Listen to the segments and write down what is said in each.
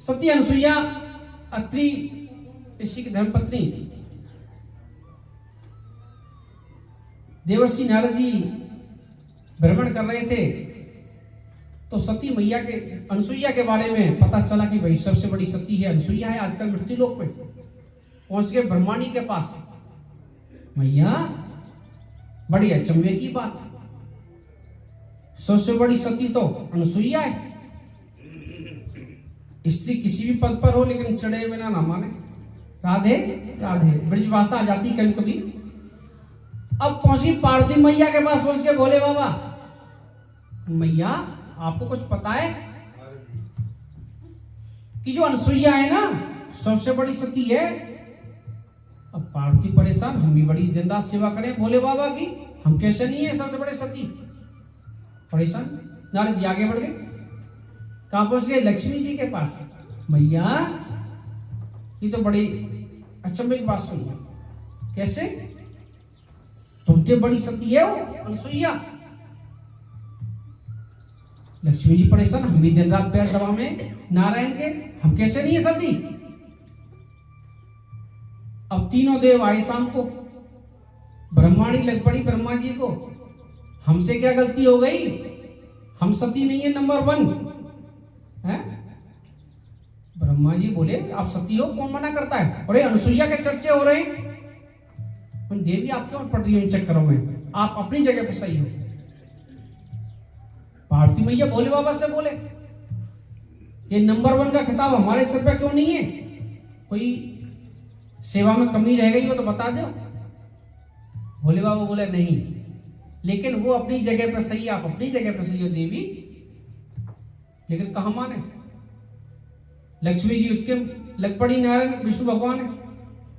सती अनुसुईया अत्रि ऋषि की धर्मपत्नी। देवर्षि नारद जी भ्रमण कर रहे थे तो सती मैया के अनुसुईया के बारे में पता चला कि भाई सबसे बड़ी सती है अनुसुईया है आजकल मृत्यु लोक पे। पहुंच गए ब्रह्माणी के पास। मैया बड़ी अचंभे की बात, सबसे बड़ी सती तो अनुसुईया है। स्त्री किसी भी पद पर हो लेकिन चढ़े बिना ना माने। राधे राधे ब्रजभाषा आ जाती कभी कभी। अब पहुंची पार्वती मैया के पास। पहुंच के बोले बाबा मैया आपको कुछ पता है कि जो अनुसुईया है ना सबसे बड़ी सती है। अब पार्वती परेशान, हम भी बड़ी दिन रात सेवा करें भोले बाबा की, हम कैसे नहीं है सबसे बड़े सती। परेशान नारद जी आगे बढ़ गए। कहां पहुंच गए? लक्ष्मी जी के पास। मैया ये तो बड़ी अचंभे की बात सुनी। कैसे? तुमसे बड़ी सती है वो अनुसुईया। लक्ष्मी जी परेशान, हम भी दिन रात पैर दबा में नारायण के, हम कैसे नहीं है सती। अब तीनों देव आए शाम को। ब्रह्माणी लग पड़ी ब्रह्मा जी को, हमसे क्या गलती हो गई, हम सती नहीं है नंबर 1 है। ब्रह्मा जी बोले आप सती हो, कौन मना करता है। अरे अनुसुईया के चर्चे हो रहे हैं। देवी आप क्यों पड़ रही हो इन चक्करों में, आप अपनी जगह पे सही हो। पार्वती मैया भोले बाबा से बोले ये नंबर 1 का खिताब हमारे सिर पे क्यों नहीं है, कोई सेवा में कमी रह गई हो तो बता दो। भोले बाबा बोले नहीं, लेकिन वो अपनी जगह पर सही, आप अपनी जगह पर सही हो देवी। लेकिन कहां माने। लक्ष्मी जी उठ के लग पड़ी नारायण विष्णु भगवान है,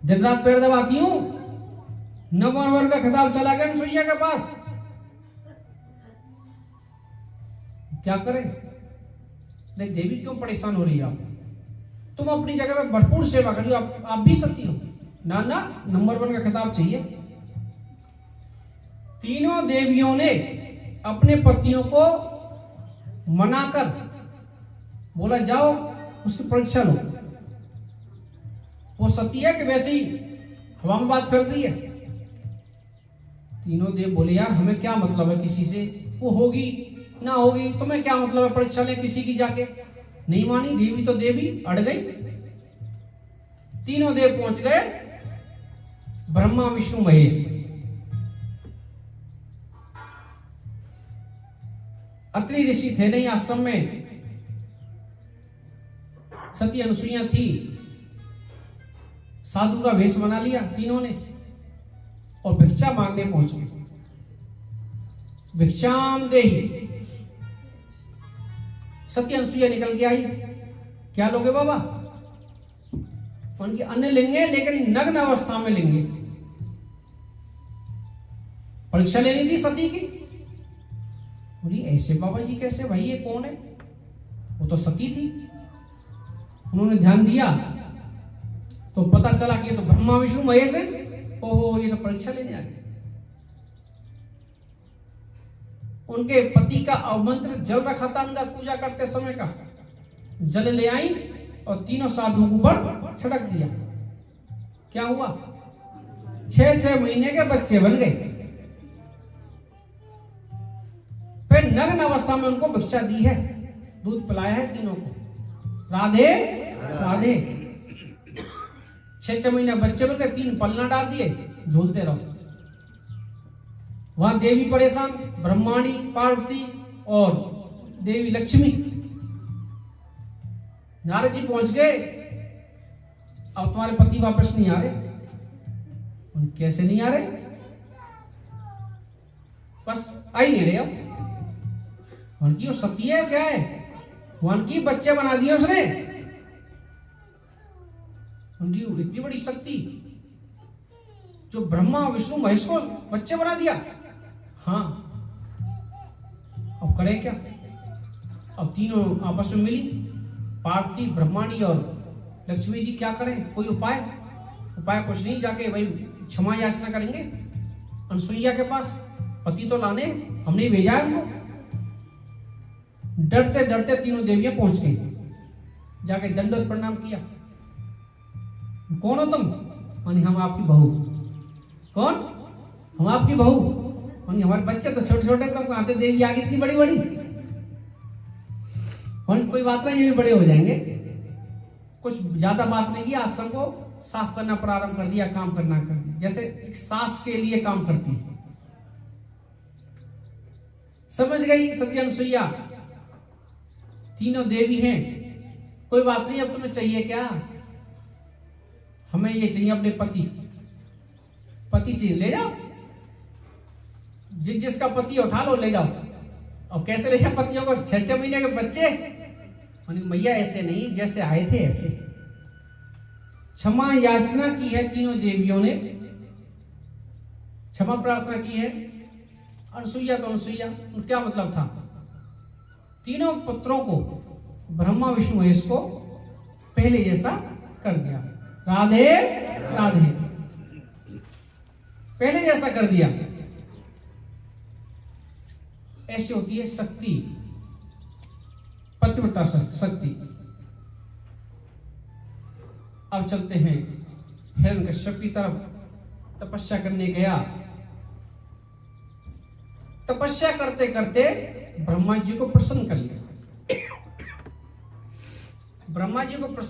दिन रात पैर दबाती हूं, नंबर 1 का खिताब चला गया अनुसुईया के पास, क्या करें। नहीं देवी क्यों परेशान हो रही है आप, तुम अपनी जगह पे भरपूर सेवा कर लो, आप भी सती हो। ना ना नंबर 1 का खिताब चाहिए। तीनों देवियों ने अपने पतियों को मनाकर बोला जाओ उसकी परीक्षा लो, वो सती है कि वैसे ही हवा में बात फैल रही है। तीनों देव बोले यार हमें क्या मतलब है किसी से, वो होगी ना होगी तुम्हें क्या मतलब है, परीक्षा ले किसी की जाके। नहीं मानी देवी तो देवी, अड़ गई। तीनों देव पहुंच गए ब्रह्मा विष्णु महेश। अत्रि ऋषि थे नहीं आश्रम में, सती अनुसुईया थी। साधु का वेश बना लिया तीनों ने और भिक्षा मांगने पहुंचे। भिक्षाम देहि। सती अनुसुईया निकल के आई, क्या लोगे बाबा। उनकी अन्न लेंगे लेकिन नग्न अवस्था में लेंगे। परीक्षा लेनी थी सती की। बोली ऐसे बाबा जी कैसे, भाई ये कौन है, वो तो सती थी। उन्होंने ध्यान दिया तो पता चला कि ये तो ब्रह्मा विष्णु महेश है। ओहो ये तो परीक्षा लेने आ गए। उनके पति का अवमंत्र जल रखा था अंदर पूजा करते समय का, जल ले आई और तीनों साधुओं को ऊपर छिड़क दिया। क्या हुआ, 6 महीने के बच्चे बन गए। फिर नग्न अवस्था में उनको भिक्षा दी है, दूध पिलाया है तीनों को। राधे राधे। 6 महीने बच्चे बन गए, 3 पलना डाल दिए, झूलते रहो। वहां देवी परेशान, ब्रह्माणी पार्वती और देवी लक्ष्मी। नारद जी पहुंच गए, अब तुम्हारे पति वापस नहीं आ रहे। कैसे नहीं आ रहे, बस आ ही नहीं रहे। अब उनकी वो सती है क्या है, उनकी बच्चे बना दिए उसने। उनकी इतनी बड़ी शक्ति जो ब्रह्मा विष्णु महेश को बच्चे बना दिया। हाँ अब करें क्या। अब तीनों आपस में मिली, पार्वती ब्रह्माणी और लक्ष्मी जी। क्या करें, कोई उपाय। उपाय कुछ नहीं, जाके भाई क्षमा याचना करेंगे अनुसुईया के पास। पति तो लाने हमने भेजा है उनको। डरते डरते तीनों देवियां पहुंच गई, जाके दंडवत प्रणाम किया। कौन हो तुम? मानी हम आपकी बहू। कौन? हम आपकी बहू। मानी हमारे बच्चे तो छोटे छोटे, तुम कहां से देवी आ गई इतनी बड़ी बड़ी? मानी कोई बात नहीं, ये भी बड़े हो जाएंगे, कुछ ज्यादा बात नहीं की। आश्रम को साफ करना प्रारंभ कर दिया, काम करना कर दिया, जैसे एक सास के लिए काम करती है। समझ गई सती अनुसुईया, तीनों देवी हैं, कोई बात नहीं, अब तुम्हें चाहिए क्या? हमें ये चाहिए अपने पति। पति चाहिए, ले जाओ, जिसका पति उठा लो, ले जाओ। और कैसे ले जाओ पतियों को? 6-6 महीने के बच्चे। मैया ऐसे नहीं, जैसे आए थे ऐसे। क्षमा याचना की है तीनों देवियों ने, क्षमा प्रार्थना की है। अनुसुईया तो अनुसुईया, क्या मतलब था? तीनों पुत्रों को, ब्रह्मा विष्णु महेश को पहले जैसा कर दिया। राधे राधे, पहले जैसा कर दिया। ऐसी होती है शक्ति, पतिव्रता शक्ति। अब चलते हैं हिरण्यकश्यप की तरफ। तपस्या करने गया, तपस्या करते करते ब्रह्मा जी को प्रसन्न कर लिया। ब्रह्मा जी को प्रसन्न